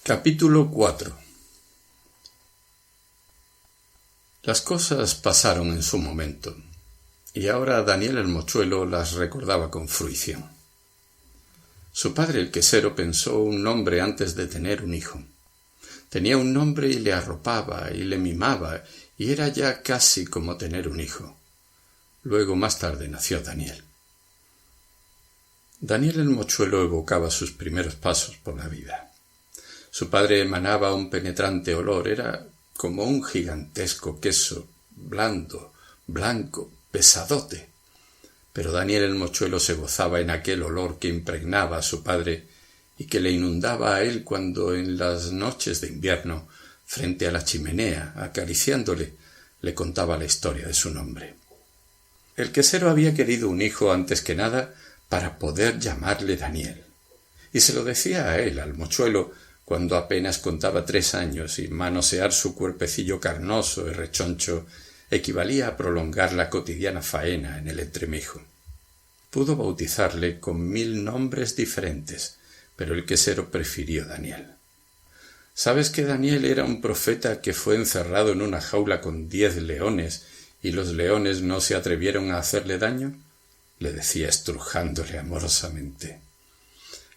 Capítulo 4. Las cosas pasaron en su momento, y ahora Daniel el mochuelo las recordaba con fruición. Su padre el quesero pensó un nombre antes de tener un hijo. Tenía un nombre y le arropaba y le mimaba, y era ya casi como tener un hijo. Luego más tarde nació Daniel. Daniel el mochuelo evocaba sus primeros pasos por la vida. Su padre emanaba un penetrante olor, era como un gigantesco queso, blando, blanco, pesadote. Pero Daniel el mochuelo se gozaba en aquel olor que impregnaba a su padre y que le inundaba a él cuando en las noches de invierno, frente a la chimenea, acariciándole, le contaba la historia de su nombre. El quesero había querido un hijo antes que nada para poder llamarle Daniel, y se lo decía a él, al mochuelo, cuando apenas contaba 3 años y manosear su cuerpecillo carnoso y rechoncho equivalía a prolongar la cotidiana faena en el entremejo. Pudo bautizarle con 1000 nombres diferentes, pero el quesero prefirió Daniel. ¿Sabes que Daniel era un profeta que fue encerrado en una jaula con 10 leones y los leones no se atrevieron a hacerle daño? Le decía estrujándole amorosamente.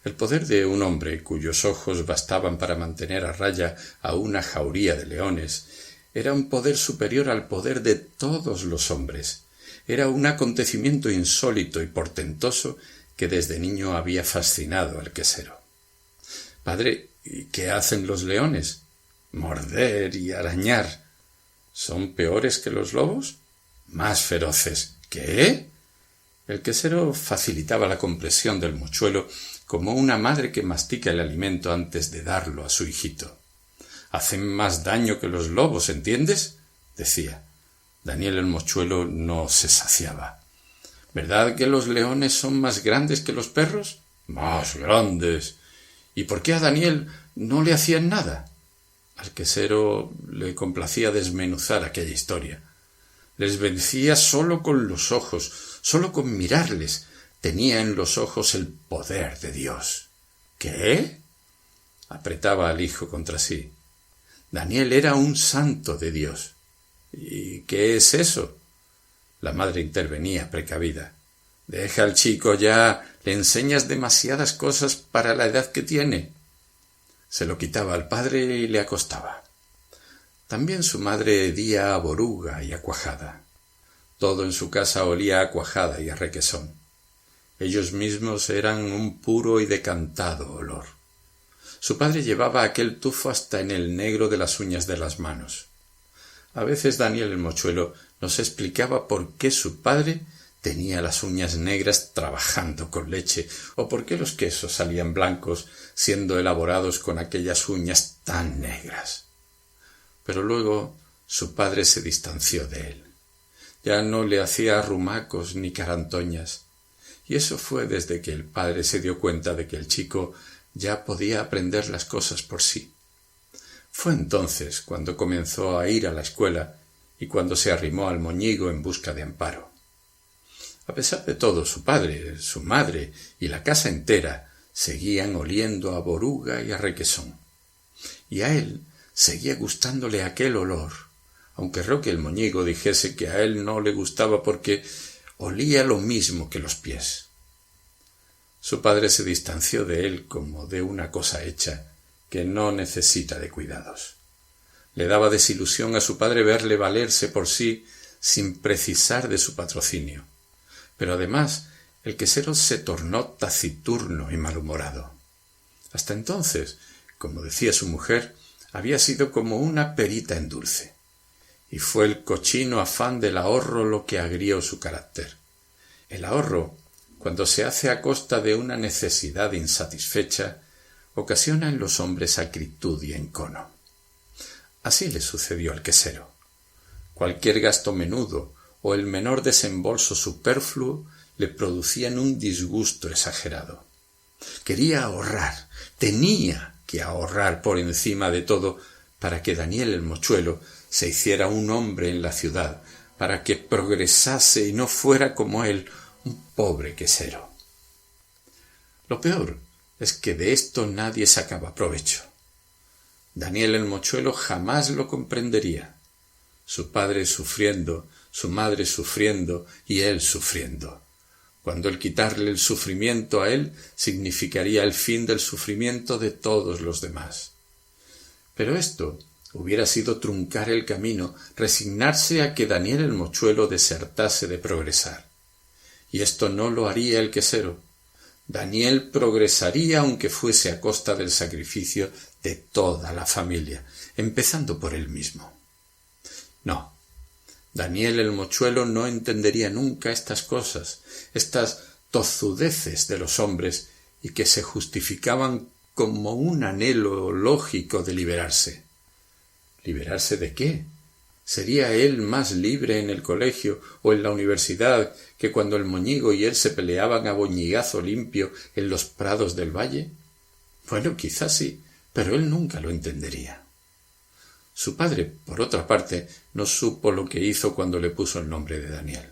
El poder de un hombre cuyos ojos bastaban para mantener a raya a una jauría de leones era un poder superior al poder de todos los hombres. Era un acontecimiento insólito y portentoso que desde niño había fascinado al quesero. «Padre, ¿y qué hacen los leones?» «Morder y arañar». «¿Son peores que los lobos?» «Más feroces». «¿Qué?» El quesero facilitaba la comprensión del mochuelo como una madre que mastica el alimento antes de darlo a su hijito. «Hacen más daño que los lobos, ¿entiendes?», decía. Daniel el mochuelo no se saciaba. «¿Verdad que los leones son más grandes que los perros?» «Más grandes». «¿Y por qué a Daniel no le hacían nada?» Al quesero le complacía desmenuzar aquella historia. Les vencía solo con los ojos, solo con mirarles. Tenía en los ojos el poder de Dios. ¿Qué? Apretaba al hijo contra sí. Daniel era un santo de Dios. ¿Y qué es eso? La madre intervenía precavida. Deja al chico ya, le enseñas demasiadas cosas para la edad que tiene. Se lo quitaba al padre y le acostaba. También su madre hedía a boruga y a cuajada. Todo en su casa olía a cuajada y a requesón. Ellos mismos eran un puro y decantado olor. Su padre llevaba aquel tufo hasta en el negro de las uñas de las manos. A veces Daniel el mochuelo nos explicaba por qué su padre tenía las uñas negras trabajando con leche, o por qué los quesos salían blancos siendo elaborados con aquellas uñas tan negras. Pero luego su padre se distanció de él. Ya no le hacía arrumacos ni carantoñas. Y eso fue desde que el padre se dio cuenta de que el chico ya podía aprender las cosas por sí. Fue entonces cuando comenzó a ir a la escuela y cuando se arrimó al moñigo en busca de amparo. A pesar de todo, su padre, su madre y la casa entera seguían oliendo a boruga y a requesón. Y a él seguía gustándole aquel olor, aunque Roque el moñigo dijese que a él no le gustaba porque olía lo mismo que los pies. Su padre se distanció de él como de una cosa hecha que no necesita de cuidados. Le daba desilusión a su padre verle valerse por sí sin precisar de su patrocinio. Pero además el quesero se tornó taciturno y malhumorado. Hasta entonces, como decía su mujer, había sido como una perita en dulce. Y fue el cochino afán del ahorro lo que agrió su carácter. El ahorro, cuando se hace a costa de una necesidad insatisfecha, ocasiona en los hombres acritud y encono. Así le sucedió al quesero. Cualquier gasto menudo o el menor desembolso superfluo le producían un disgusto exagerado. Quería ahorrar, tenía que ahorrar por encima de todo para que Daniel el mochuelo se hiciera un hombre en la ciudad, para que progresase y no fuera como él, un pobre quesero. Lo peor es que de esto nadie sacaba provecho. Daniel el mochuelo jamás lo comprendería. Su padre sufriendo, su madre sufriendo y él sufriendo, cuando el quitarle el sufrimiento a él significaría el fin del sufrimiento de todos los demás. Pero esto hubiera sido truncar el camino, resignarse a que Daniel el mochuelo desertase de progresar. Y esto no lo haría el quesero. Daniel progresaría aunque fuese a costa del sacrificio de toda la familia, empezando por él mismo. No, Daniel el mochuelo no entendería nunca estas cosas, estas tozudeces de los hombres y que se justificaban como un anhelo lógico de liberarse. ¿Liberarse de qué? ¿Sería él más libre en el colegio o en la universidad que cuando el moñigo y él se peleaban a boñigazo limpio en los prados del valle? Bueno, quizás sí, pero él nunca lo entendería. Su padre, por otra parte, no supo lo que hizo cuando le puso el nombre de Daniel.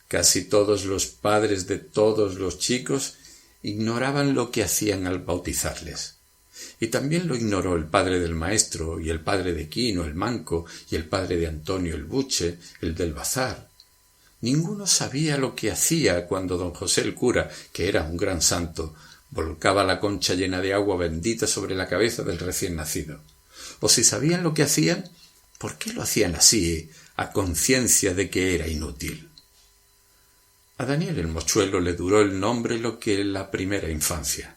Casi todos los padres de todos los chicos ignoraban lo que hacían al bautizarles. Y también lo ignoró el padre del maestro y el padre de Quino el manco y el padre de Antonio el buche, el del bazar. Ninguno sabía lo que hacía cuando don José el cura, que era un gran santo, volcaba la concha llena de agua bendita sobre la cabeza del recién nacido. O si sabían lo que hacían, ¿por qué lo hacían así, a conciencia de que era inútil? A Daniel el mochuelo le duró el nombre lo que la primera infancia.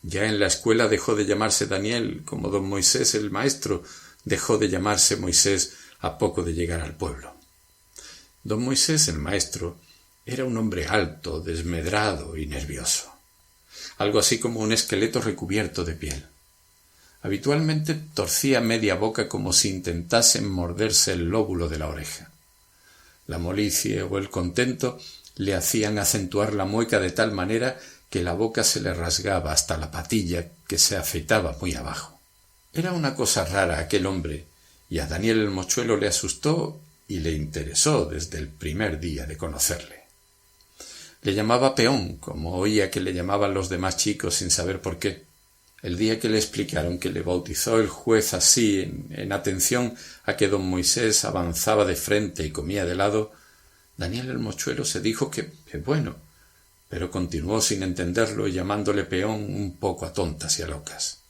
Ya en la escuela dejó de llamarse Daniel, como don Moisés el maestro dejó de llamarse Moisés a poco de llegar al pueblo. Don Moisés el maestro era un hombre alto, desmedrado y nervioso, algo así como un esqueleto recubierto de piel. Habitualmente torcía media boca como si intentase morderse el lóbulo de la oreja. La molicie o el contento le hacían acentuar la mueca de tal manera que la boca se le rasgaba hasta la patilla que se afeitaba muy abajo. Era una cosa rara aquel hombre, y a Daniel el mochuelo le asustó y le interesó desde el primer día de conocerle. Le llamaba peón, como oía que le llamaban los demás chicos sin saber por qué. El día que le explicaron que le bautizó el juez así, en atención a que don Moisés avanzaba de frente y comía de lado, Daniel el mochuelo se dijo que bueno, pero continuó sin entenderlo y llamándole peón un poco a tontas y a locas.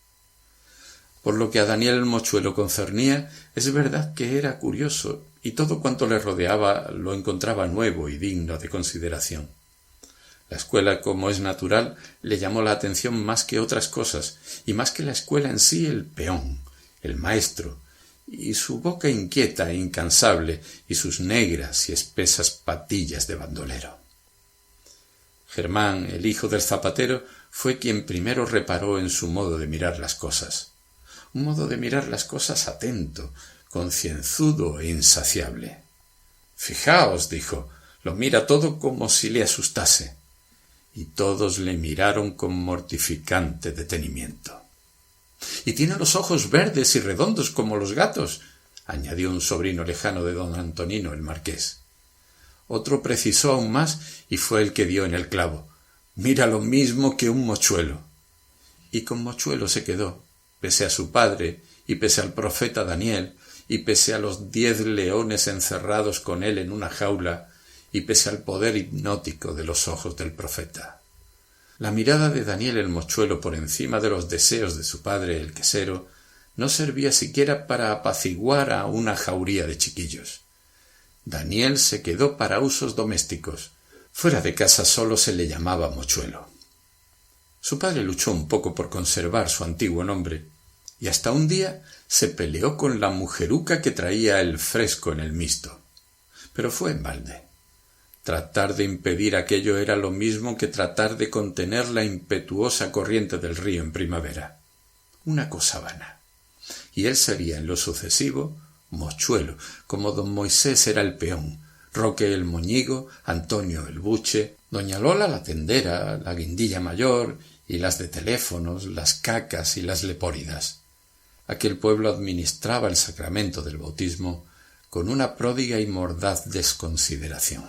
Por lo que a Daniel el mochuelo concernía, es verdad que era curioso y todo cuanto le rodeaba lo encontraba nuevo y digno de consideración. La escuela, como es natural, le llamó la atención más que otras cosas, y más que la escuela en sí el peón, el maestro, y su boca inquieta e incansable, y sus negras y espesas patillas de bandolero. Germán, el hijo del zapatero, fue quien primero reparó en su modo de mirar las cosas. Un modo de mirar las cosas atento, concienzudo e insaciable. «Fijaos», dijo, «lo mira todo como si le asustase». Y todos le miraron con mortificante detenimiento. «Y tiene los ojos verdes y redondos como los gatos», añadió un sobrino lejano de don Antonino, el marqués. Otro precisó aún más y fue el que dio en el clavo. «Mira lo mismo que un mochuelo». Y con mochuelo se quedó, pese a su padre y pese al profeta Daniel y pese a los 10 leones encerrados con él en una jaula y pese al poder hipnótico de los ojos del profeta. La mirada de Daniel el mochuelo por encima de los deseos de su padre el quesero no servía siquiera para apaciguar a una jauría de chiquillos. Daniel se quedó para usos domésticos. Fuera de casa solo se le llamaba mochuelo. Su padre luchó un poco por conservar su antiguo nombre, y hasta un día se peleó con la mujeruca que traía el fresco en el misto. Pero fue en balde. Tratar de impedir aquello era lo mismo que tratar de contener la impetuosa corriente del río en primavera. Una cosa vana. Y él sería en lo sucesivo mochuelo, como don Moisés era el peón, Roque el moñigo, Antonio el buche, doña Lola la tendera, la guindilla mayor y las de teléfonos, las cacas y las lepóridas. Aquel pueblo administraba el sacramento del bautismo con una pródiga y mordaz desconsideración.